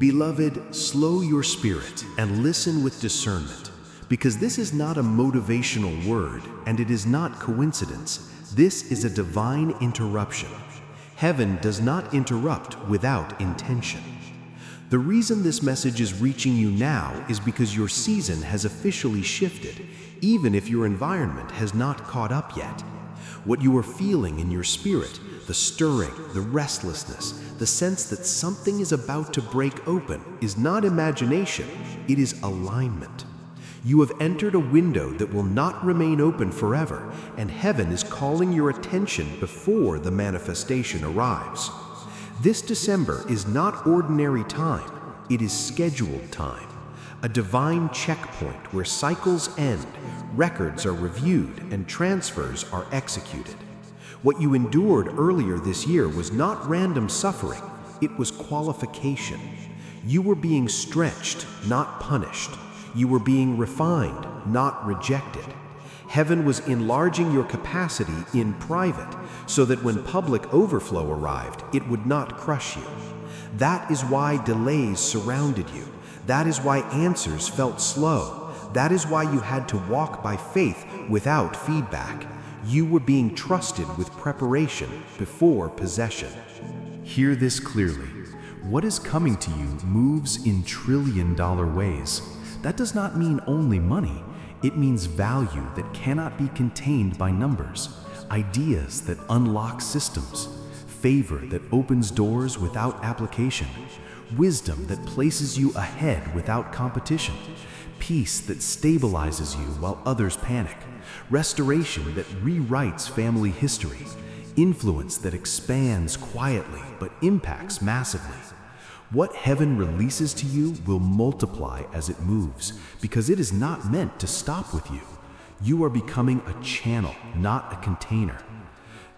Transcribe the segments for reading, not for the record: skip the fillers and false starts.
Beloved, slow your spirit and listen with discernment, because this is not a motivational word and it is not coincidence. This is a divine interruption. Heaven does not interrupt without intention. The reason this message is reaching you now is because your season has officially shifted, even if your environment has not caught up yet. What you are feeling in your spirit, the stirring, the restlessness, the sense that something is about to break open, is not imagination, it is alignment. You have entered a window that will not remain open forever, and heaven is calling your attention before the manifestation arrives. This December is not ordinary time, it is scheduled time. A divine checkpoint where cycles end, records are reviewed, and transfers are executed. What you endured earlier this year was not random suffering, it was qualification. You were being stretched, not punished. You were being refined, not rejected. Heaven was enlarging your capacity in private, so that when public overflow arrived, it would not crush you. That is why delays surrounded you. That is why answers felt slow. That is why you had to walk by faith without feedback. You were being trusted with preparation before possession. Hear this clearly. What is coming to you moves in trillion-dollar ways. That does not mean only money. It means value that cannot be contained by numbers, ideas that unlock systems, favor that opens doors without application, wisdom that places you ahead without competition, peace that stabilizes you while others panic, restoration that rewrites family history, influence that expands quietly but impacts massively. What heaven releases to you will multiply as it moves, because it is not meant to stop with you. You are becoming a channel, not a container.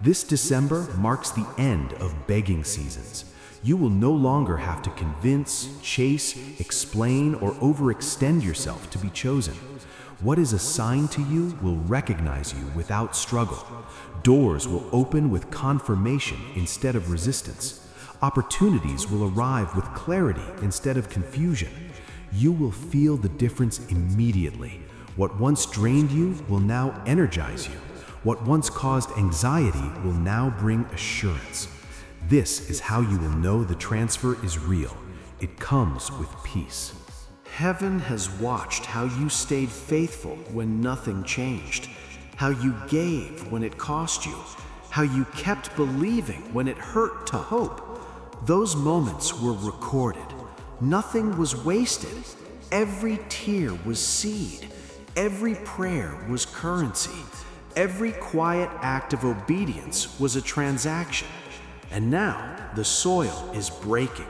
This December marks the end of begging seasons. You will no longer have to convince, chase, explain, or overextend yourself to be chosen. What is assigned to you will recognize you without struggle. Doors will open with confirmation instead of resistance. Opportunities will arrive with clarity instead of confusion. You will feel the difference immediately. What once drained you will now energize you. What once caused anxiety will now bring assurance. This is how you will know the transfer is real. It comes with peace. Heaven has watched how you stayed faithful when nothing changed, how you gave when it cost you, how you kept believing when it hurt to hope. Those moments were recorded. Nothing was wasted. Every tear was seed. Every prayer was currency. Every quiet act of obedience was a transaction. And now the soil is breaking.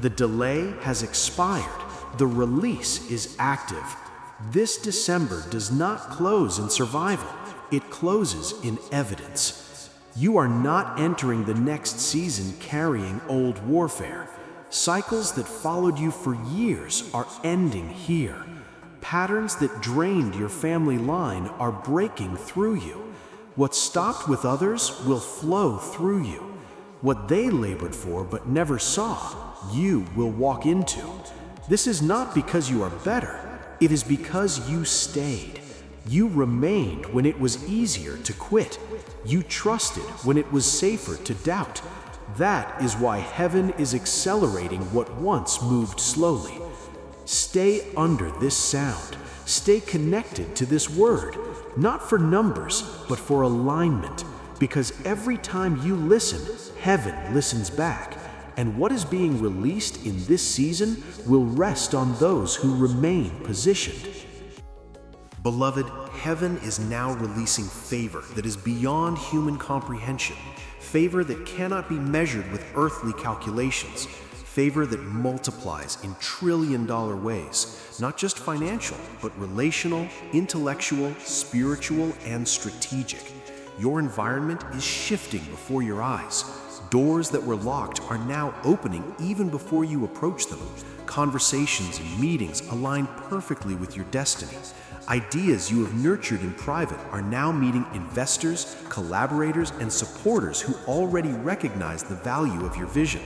The delay has expired. The release is active. This December does not close in survival. It closes in evidence. You are not entering the next season carrying old warfare. Cycles that followed you for years are ending here. Patterns that drained your family line are breaking through you. What stopped with others will flow through you. What they labored for but never saw, you will walk into. This is not because you are better. It is because you stayed. You remained when it was easier to quit. You trusted when it was safer to doubt. That is why heaven is accelerating what once moved slowly. Stay under this sound. Stay connected to this word, not for numbers, but for alignment. Because every time you listen, heaven listens back. And what is being released in this season will rest on those who remain positioned. Beloved, heaven is now releasing favor that is beyond human comprehension, favor that cannot be measured with earthly calculations, favor that multiplies in trillion-dollar ways, not just financial, but relational, intellectual, spiritual, and strategic. Your environment is shifting before your eyes. Doors that were locked are now opening even before you approach them. Conversations and meetings align perfectly with your destiny. Ideas you have nurtured in private are now meeting investors, collaborators, and supporters who already recognize the value of your vision.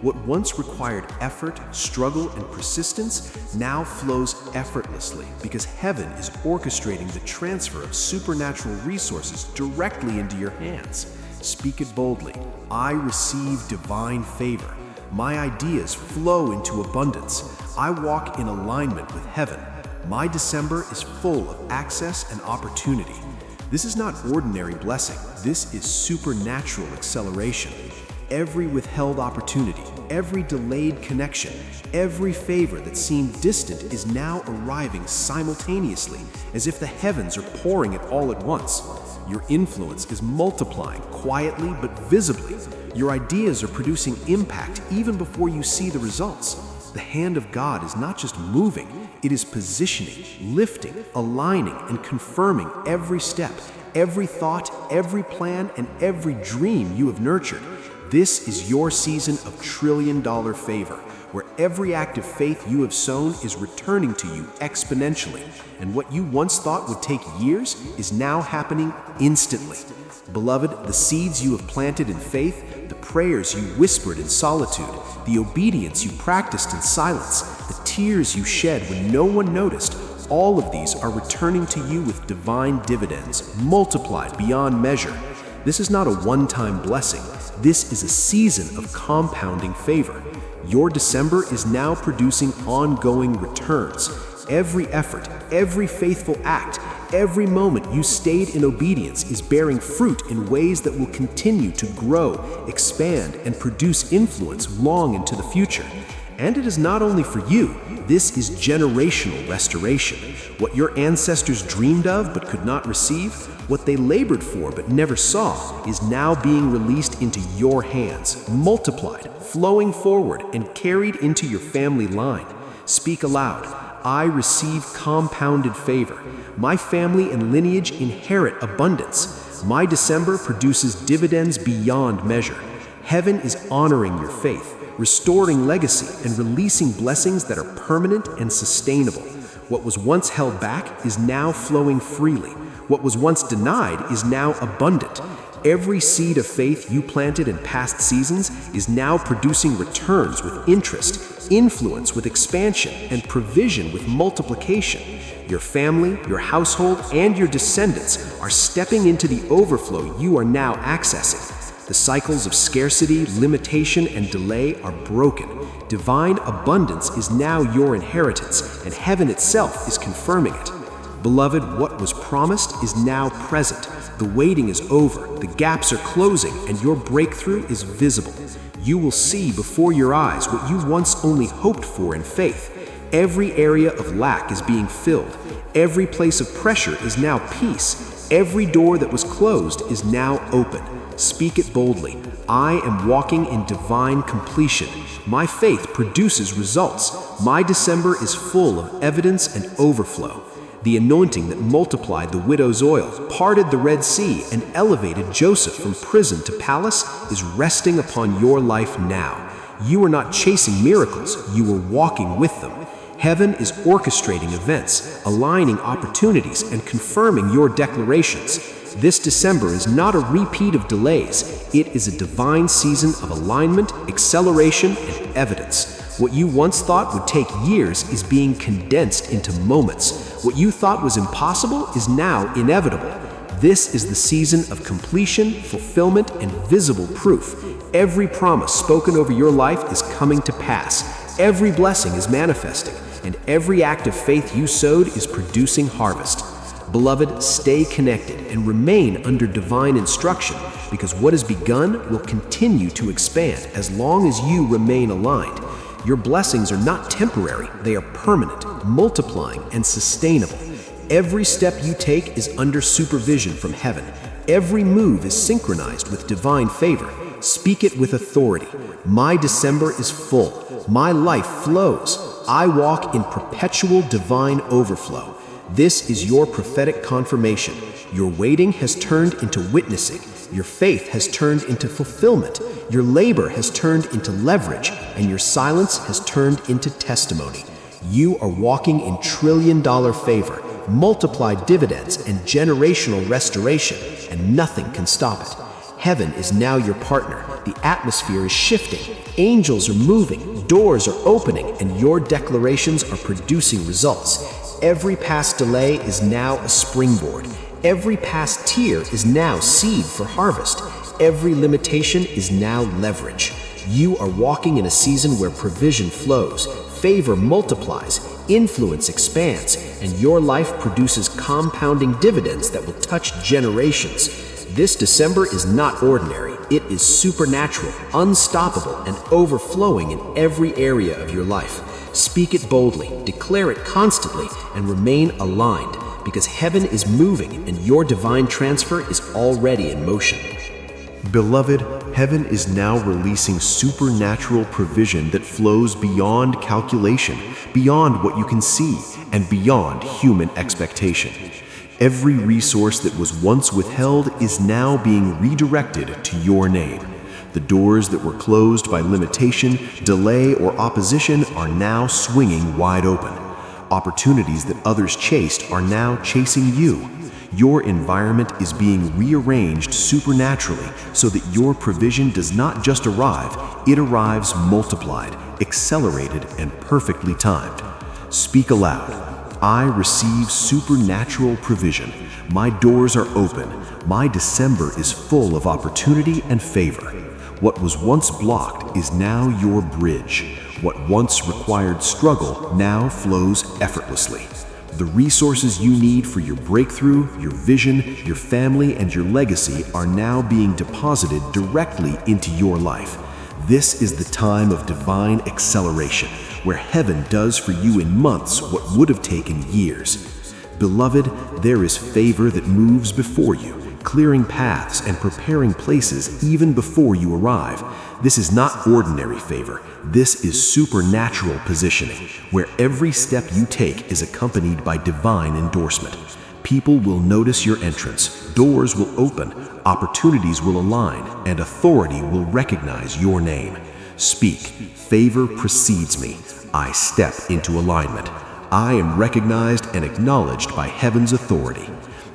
What once required effort, struggle, and persistence now flows effortlessly because heaven is orchestrating the transfer of supernatural resources directly into your hands. Speak it boldly. I receive divine favor. My ideas flow into abundance. I walk in alignment with heaven. My December is full of access and opportunity. This is not ordinary blessing. This is supernatural acceleration. Every withheld opportunity, every delayed connection, every favor that seemed distant is now arriving simultaneously, as if the heavens are pouring it all at once. Your influence is multiplying quietly but visibly. Your ideas are producing impact even before you see the results. The hand of God is not just moving, it is positioning, lifting, aligning, and confirming every step, every thought, every plan, and every dream you have nurtured. This is your season of trillion-dollar favor, where every act of faith you have sown is returning to you exponentially, and what you once thought would take years is now happening instantly. Beloved, the seeds you have planted in faith, the prayers you whispered in solitude, the obedience you practiced in silence, the tears you shed when no one noticed, all of these are returning to you with divine dividends, multiplied beyond measure. This is not a one-time blessing. This is a season of compounding favor. Your December is now producing ongoing returns. Every effort, every faithful act, every moment you stayed in obedience is bearing fruit in ways that will continue to grow, expand, and produce influence long into the future. And it is not only for you. This is generational restoration. What your ancestors dreamed of but could not receive, what they labored for but never saw, is now being released into your hands, multiplied, flowing forward, and carried into your family line. Speak aloud. I receive compounded favor. My family and lineage inherit abundance. My December produces dividends beyond measure. Heaven is honoring your faith, restoring legacy, and releasing blessings that are permanent and sustainable. What was once held back is now flowing freely. What was once denied is now abundant. Every seed of faith you planted in past seasons is now producing returns with interest, influence with expansion, and provision with multiplication. Your family, your household, and your descendants are stepping into the overflow you are now accessing. The cycles of scarcity, limitation, and delay are broken. Divine abundance is now your inheritance, and heaven itself is confirming it. Beloved, what was promised is now present. The waiting is over, the gaps are closing, and your breakthrough is visible. You will see before your eyes what you once only hoped for in faith. Every area of lack is being filled. Every place of pressure is now peace. Every door that was closed is now open. Speak it boldly. I am walking in divine completion. My faith produces results. My December is full of evidence and overflow. The anointing that multiplied the widow's oil, parted the Red Sea, and elevated Joseph from prison to palace is resting upon your life now. You are not chasing miracles, you are walking with them. Heaven is orchestrating events, aligning opportunities, and confirming your declarations. This December is not a repeat of delays. It is a divine season of alignment, acceleration, and evidence. What you once thought would take years is being condensed into moments. What you thought was impossible is now inevitable. This is the season of completion, fulfillment, and visible proof. Every promise spoken over your life is coming to pass. Every blessing is manifesting, and every act of faith you sowed is producing harvest. Beloved, stay connected and remain under divine instruction, because what has begun will continue to expand as long as you remain aligned. Your blessings are not temporary, they are permanent, multiplying, and sustainable. Every step you take is under supervision from heaven. Every move is synchronized with divine favor. Speak it with authority. My December is full. My life flows. I walk in perpetual divine overflow. This is your prophetic confirmation. Your waiting has turned into witnessing. Your faith has turned into fulfillment. Your labor has turned into leverage, and your silence has turned into testimony. You are walking in trillion-dollar favor, multiplied dividends, and generational restoration, and nothing can stop it. Heaven is now your partner. The atmosphere is shifting. Angels are moving. Doors are opening, and your declarations are producing results. Every past delay is now a springboard. Every past tear is now seed for harvest. Every limitation is now leverage. You are walking in a season where provision flows, favor multiplies, influence expands, and your life produces compounding dividends that will touch generations. This December is not ordinary. It is supernatural, unstoppable, and overflowing in every area of your life. Speak it boldly, declare it constantly, and remain aligned, because heaven is moving and your divine transfer is already in motion. Beloved, heaven is now releasing supernatural provision that flows beyond calculation, beyond what you can see, and beyond human expectation. Every resource that was once withheld is now being redirected to your name. The doors that were closed by limitation, delay, or opposition are now swinging wide open. Opportunities that others chased are now chasing you. Your environment is being rearranged supernaturally so that your provision does not just arrive, it arrives multiplied, accelerated, and perfectly timed. Speak aloud. I receive supernatural provision. My doors are open. My December is full of opportunity and favor. What was once blocked is now your bridge. What once required struggle now flows effortlessly. The resources you need for your breakthrough, your vision, your family, and your legacy are now being deposited directly into your life. This is the time of divine acceleration, where heaven does for you in months what would have taken years. Beloved, there is favor that moves before you, clearing paths and preparing places even before you arrive. This is not ordinary favor. This is supernatural positioning, where every step you take is accompanied by divine endorsement. People will notice your entrance, doors will open, opportunities will align, and authority will recognize your name. Speak, favor precedes me. I step into alignment. I am recognized and acknowledged by heaven's authority.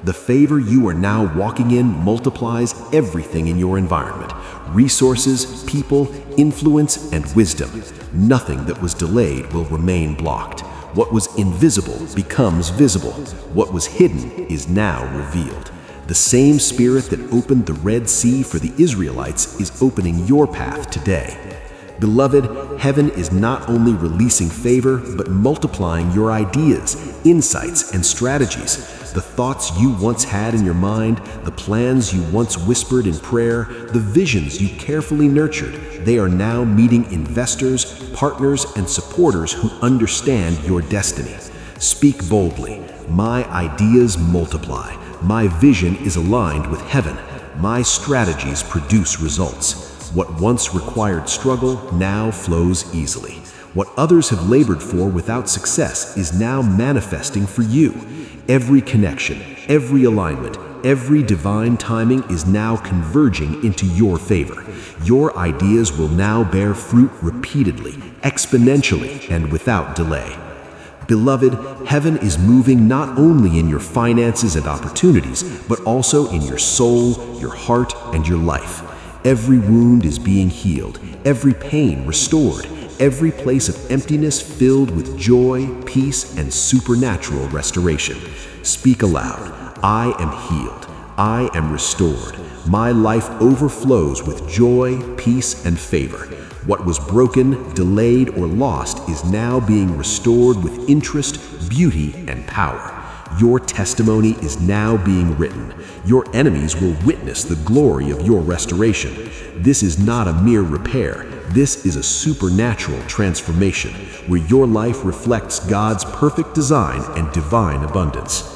The favor you are now walking in multiplies everything in your environment: resources, people, influence, and wisdom. Nothing that was delayed will remain blocked. What was invisible becomes visible. What was hidden is now revealed. The same Spirit that opened the Red Sea for the Israelites is opening your path today. Beloved, heaven is not only releasing favor, but multiplying your ideas, insights, and strategies. The thoughts you once had in your mind, the plans you once whispered in prayer, the visions you carefully nurtured, they are now meeting investors, partners, and supporters who understand your destiny. Speak boldly. My ideas multiply. My vision is aligned with heaven. My strategies produce results. What once required struggle now flows easily. What others have labored for without success is now manifesting for you. Every connection, every alignment, every divine timing is now converging into your favor. Your ideas will now bear fruit repeatedly, exponentially, and without delay. Beloved, heaven is moving not only in your finances and opportunities, but also in your soul, your heart, and your life. Every wound is being healed, every pain restored, every place of emptiness filled with joy, peace, and supernatural restoration. Speak aloud. I am healed. I am restored. My life overflows with joy, peace, and favor. What was broken, delayed, or lost is now being restored with interest, beauty, and power. Your testimony is now being written. Your enemies will witness the glory of your restoration. This is not a mere repair. This is a supernatural transformation, where your life reflects God's perfect design and divine abundance.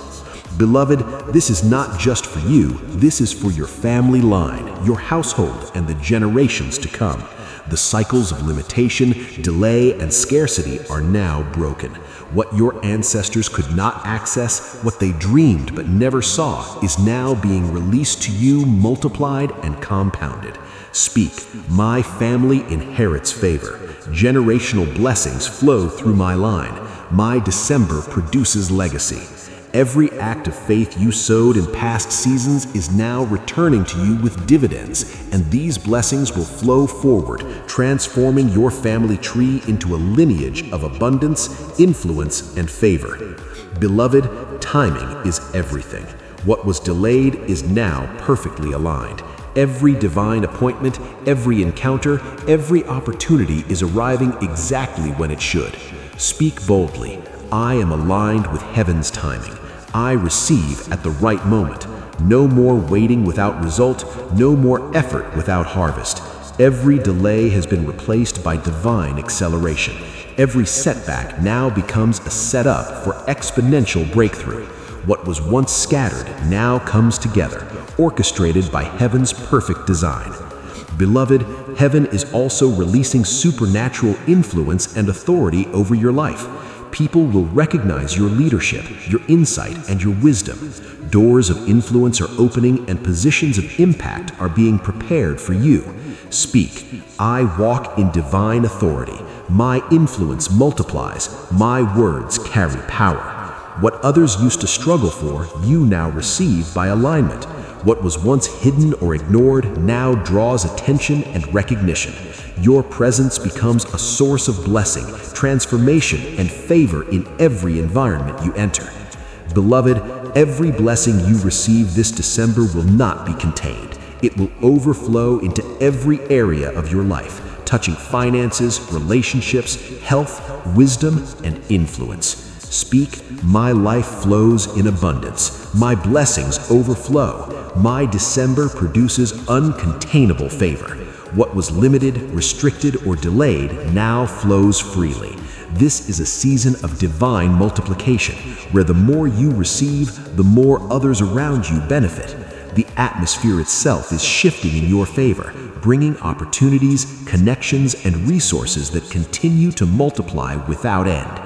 Beloved, this is not just for you. This is for your family line, your household, and the generations to come. The cycles of limitation, delay, and scarcity are now broken. What your ancestors could not access, what they dreamed but never saw, is now being released to you, multiplied and compounded. Speak, my family inherits favor. Generational blessings flow through my line. My December produces legacy. Every act of faith you sowed in past seasons is now returning to you with dividends, and these blessings will flow forward, transforming your family tree into a lineage of abundance, influence, and favor. Beloved, timing is everything. What was delayed is now perfectly aligned. Every divine appointment, every encounter, every opportunity is arriving exactly when it should. Speak boldly. I am aligned with heaven's timing. I receive at the right moment. No more waiting without result, no more effort without harvest. Every delay has been replaced by divine acceleration. Every setback now becomes a setup for exponential breakthrough. What was once scattered now comes together, orchestrated by heaven's perfect design. Beloved, heaven is also releasing supernatural influence and authority over your life. People will recognize your leadership, your insight, and your wisdom. Doors of influence are opening and positions of impact are being prepared for you. Speak. I walk in divine authority. My influence multiplies. My words carry power. What others used to struggle for, you now receive by alignment. What was once hidden or ignored now draws attention and recognition. Your presence becomes a source of blessing, transformation, and favor in every environment you enter. Beloved, every blessing you receive this December will not be contained. It will overflow into every area of your life, touching finances, relationships, health, wisdom, and influence. Speak, my life flows in abundance. My blessings overflow. My December produces uncontainable favor. What was limited, restricted, or delayed now flows freely. This is a season of divine multiplication, where the more you receive, the more others around you benefit. The atmosphere itself is shifting in your favor, bringing opportunities, connections, and resources that continue to multiply without end.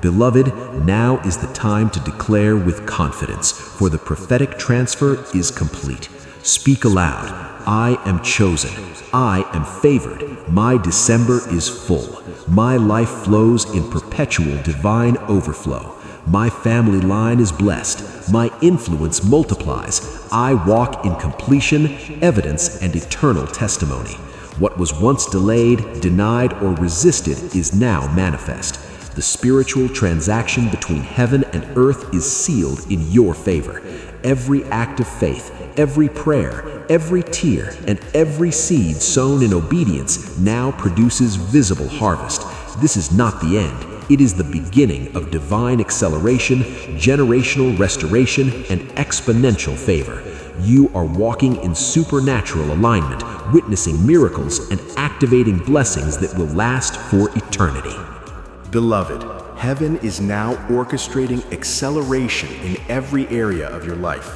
Beloved, now is the time to declare with confidence, for the prophetic transfer is complete. Speak aloud. I am chosen. I am favored. My December is full. My life flows in perpetual divine overflow. My family line is blessed. My influence multiplies. I walk in completion, evidence, and eternal testimony. What was once delayed, denied, or resisted is now manifest. The spiritual transaction between heaven and earth is sealed in your favor. Every act of faith, every prayer, every tear, and every seed sown in obedience now produces visible harvest. This is not the end. It is the beginning of divine acceleration, generational restoration, and exponential favor. You are walking in supernatural alignment, witnessing miracles and activating blessings that will last for eternity. Beloved, heaven is now orchestrating acceleration in every area of your life.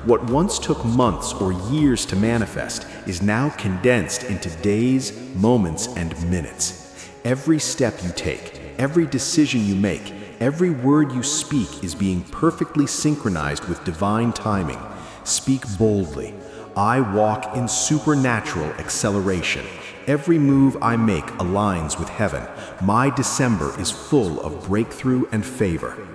What once took months or years to manifest is now condensed into days, moments, and minutes. Every step you take, every decision you make, every word you speak is being perfectly synchronized with divine timing. Speak boldly. I walk in supernatural acceleration. Every move I make aligns with heaven. My December is full of breakthrough and favor.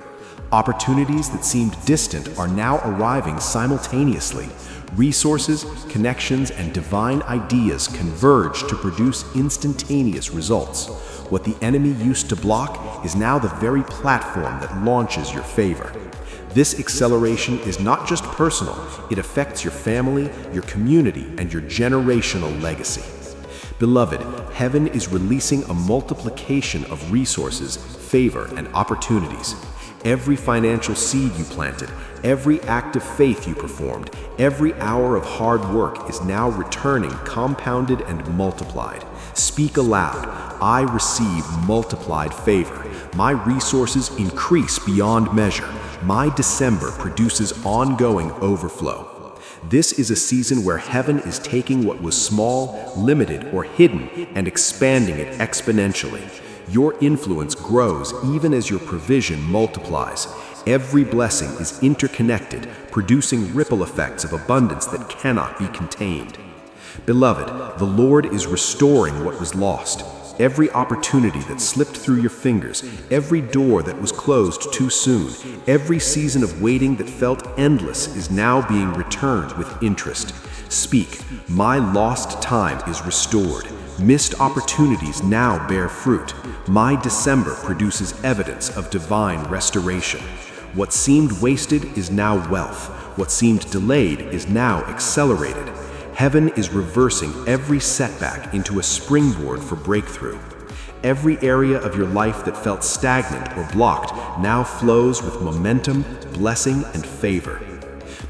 Opportunities that seemed distant are now arriving simultaneously. Resources, connections, and divine ideas converge to produce instantaneous results. What the enemy used to block is now the very platform that launches your favor. This acceleration is not just personal, it affects your family, your community, and your generational legacy. Beloved, heaven is releasing a multiplication of resources, favor, and opportunities. Every financial seed you planted, every act of faith you performed, every hour of hard work is now returning compounded and multiplied. Speak aloud. I receive multiplied favor. My resources increase beyond measure. My December produces ongoing overflow. This is a season where heaven is taking what was small, limited, or hidden and expanding it exponentially. Your influence grows even as your provision multiplies. Every blessing is interconnected, producing ripple effects of abundance that cannot be contained. Beloved, the Lord is restoring what was lost. every opportunity that slipped through your fingers, every door that was closed too soon, every season of waiting that felt endless is now being returned with interest. Speak, my lost time is restored. Missed opportunities now bear fruit. My December produces evidence of divine restoration. What seemed wasted is now wealth. What seemed delayed is now accelerated. Heaven is reversing every setback into a springboard for breakthrough. Every area of your life that felt stagnant or blocked now flows with momentum, blessing, and favor.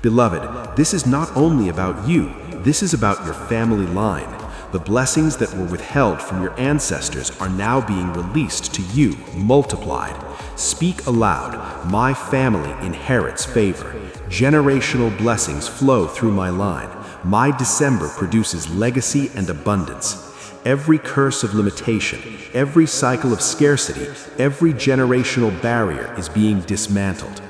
Beloved, this is not only about you, this is about your family line. The blessings that were withheld from your ancestors are now being released to you, multiplied. Speak aloud, my family inherits favor. Generational blessings flow through my line. My December produces legacy and abundance. Every curse of limitation, every cycle of scarcity, every generational barrier is being dismantled.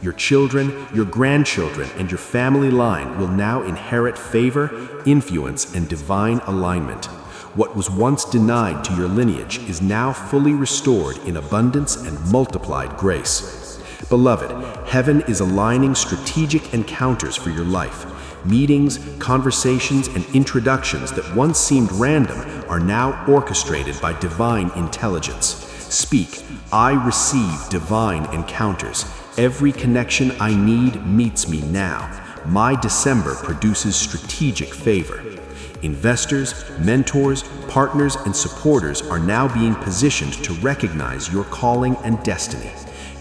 Your children, your grandchildren, and your family line will now inherit favor, influence, and divine alignment. What was once denied to your lineage is now fully restored in abundance and multiplied grace. Beloved, heaven is aligning strategic encounters for your life. Meetings, conversations, and introductions that once seemed random are now orchestrated by divine intelligence. Speak, I receive divine encounters. Every connection I need meets me now. My December produces strategic favor. Investors, mentors, partners, and supporters are now being positioned to recognize your calling and destiny.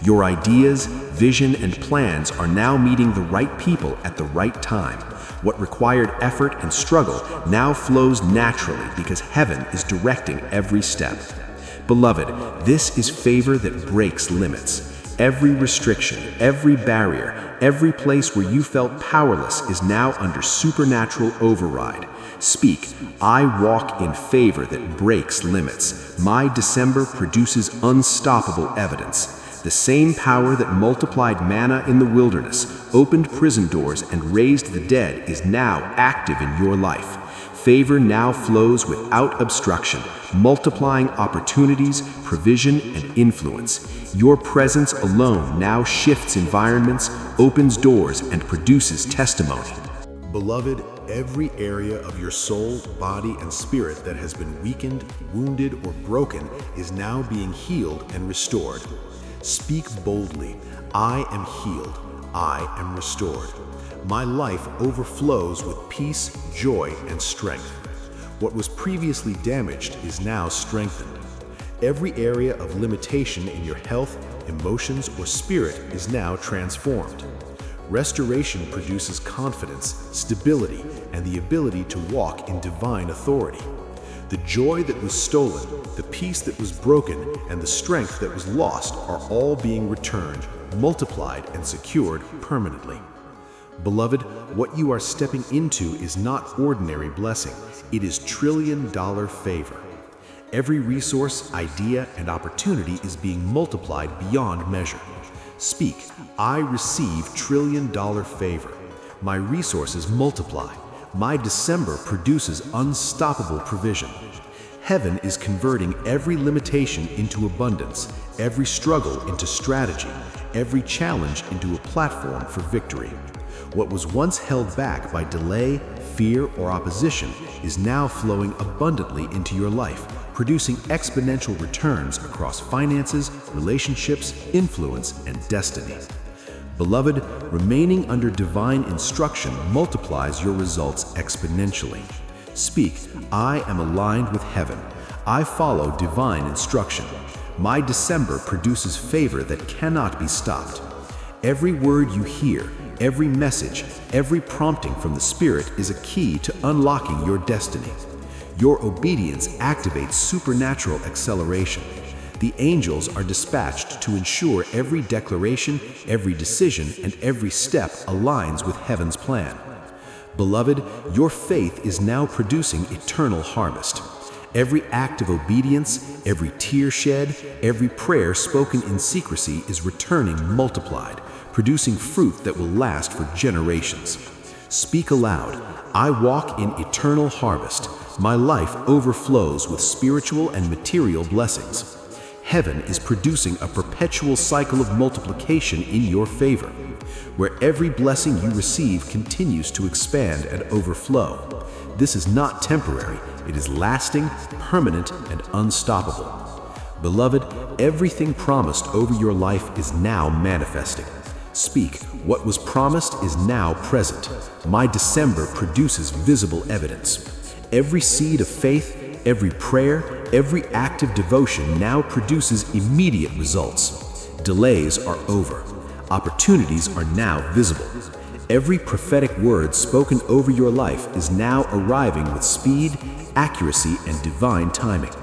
Your ideas, vision, and plans are now meeting the right people at the right time. What required effort and struggle now flows naturally because heaven is directing every step. Beloved, this is favor that breaks limits. Every restriction, every barrier, every place where you felt powerless is now under supernatural override. Speak, I walk in favor that breaks limits. My December produces unstoppable evidence. The same power that multiplied manna in the wilderness, opened prison doors, and raised the dead is now active in your life. Favor now flows without obstruction, multiplying opportunities, provision, and influence. Your presence alone now shifts environments, opens doors, and produces testimony. Beloved, every area of your soul, body, and spirit that has been weakened, wounded, or broken is now being healed and restored. Speak boldly, I am healed, I am restored. My life overflows with peace, joy, and strength. What was previously damaged is now strengthened. Every area of limitation in your health, emotions, or spirit is now transformed. Restoration produces confidence, stability, and the ability to walk in divine authority. The joy that was stolen, the peace that was broken, and the strength that was lost are all being returned, multiplied, and secured permanently. Beloved, what you are stepping into is not ordinary blessing. It is trillion-dollar favor. Every resource, idea, and opportunity is being multiplied beyond measure. Speak, I receive trillion-dollar favor. My resources multiply. My December produces unstoppable provision. Heaven is converting every limitation into abundance, every struggle into strategy, every challenge into a platform for victory. What was once held back by delay, fear, or opposition is now flowing abundantly into your life, producing exponential returns across finances, relationships, influence, and destiny. Beloved, remaining under divine instruction multiplies your results exponentially. Speak, I am aligned with heaven. I follow divine instruction. My December produces favor that cannot be stopped. Every word you hear, every message, every prompting from the Spirit is a key to unlocking your destiny. Your obedience activates supernatural acceleration. The angels are dispatched to ensure every declaration, every decision, and every step aligns with heaven's plan. Beloved, your faith is now producing eternal harvest. Every act of obedience, every tear shed, every prayer spoken in secrecy is returning multiplied, producing fruit that will last for generations. Speak aloud, I walk in eternal harvest. My life overflows with spiritual and material blessings. Heaven is producing a perpetual cycle of multiplication in your favor, where every blessing you receive continues to expand and overflow. This is not temporary, it is lasting, permanent, and unstoppable. Beloved, everything promised over your life is now manifesting. Speak, what was promised is now present. My December produces visible evidence. Every seed of faith, every prayer, every act of devotion now produces immediate results. Delays are over. Opportunities are now visible. Every prophetic word spoken over your life is now arriving with speed, accuracy, and divine timing.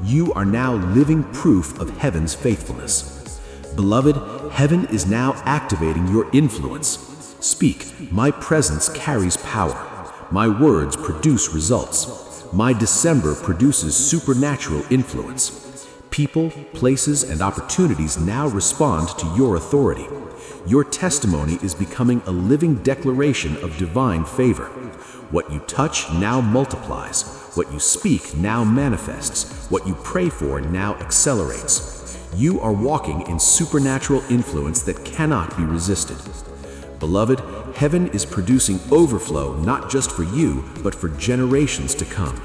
You are now living proof of heaven's faithfulness. Beloved, heaven is now activating your influence. Speak, my presence carries power. My words produce results. My December produces supernatural influence. People, places, and opportunities now respond to your authority. Your testimony is becoming a living declaration of divine favor. What you touch now multiplies. What you speak now manifests. What you pray for now accelerates. You are walking in supernatural influence that cannot be resisted. Beloved, heaven is producing overflow not just for you, but for generations to come.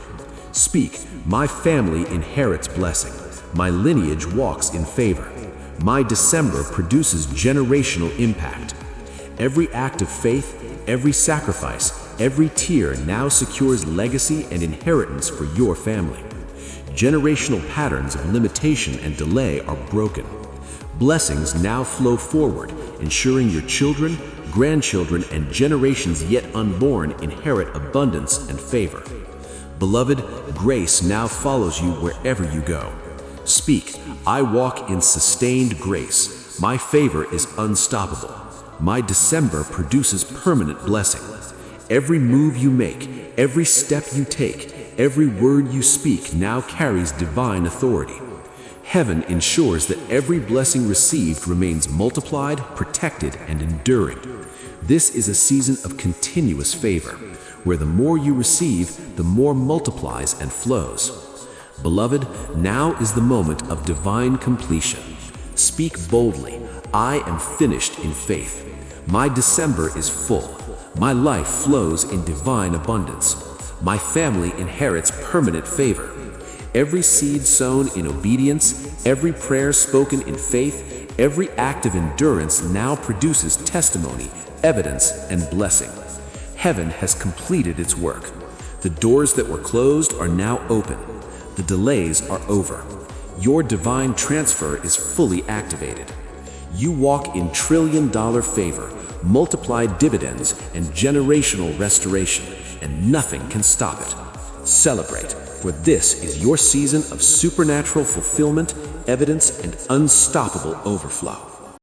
Speak, my family inherits blessing. My lineage walks in favor. My December produces generational impact. Every act of faith, every sacrifice, every tear now secures legacy and inheritance for your family. Generational patterns of limitation and delay are broken. Blessings now flow forward, ensuring your children, grandchildren, and generations yet unborn inherit abundance and favor. Beloved, grace now follows you wherever you go. Speak, I walk in sustained grace. My favor is unstoppable. My December produces permanent blessing. Every move you make, every step you take, every word you speak now carries divine authority. Heaven ensures that every blessing received remains multiplied, protected, and enduring. This is a season of continuous favor, where the more you receive, the more multiplies and flows. Beloved, now is the moment of divine completion. Speak boldly, I am finished in faith. My December is full. My life flows in divine abundance. My family inherits permanent favor. Every seed sown in obedience, every prayer spoken in faith, every act of endurance now produces testimony, evidence, and blessing. Heaven has completed its work. The doors that were closed are now open. The delays are over. Your divine transfer is fully activated. You walk in trillion-dollar favor, multiplied dividends, and generational restoration, and nothing can stop it. Celebrate, for this is your season of supernatural fulfillment, evidence, and unstoppable overflow.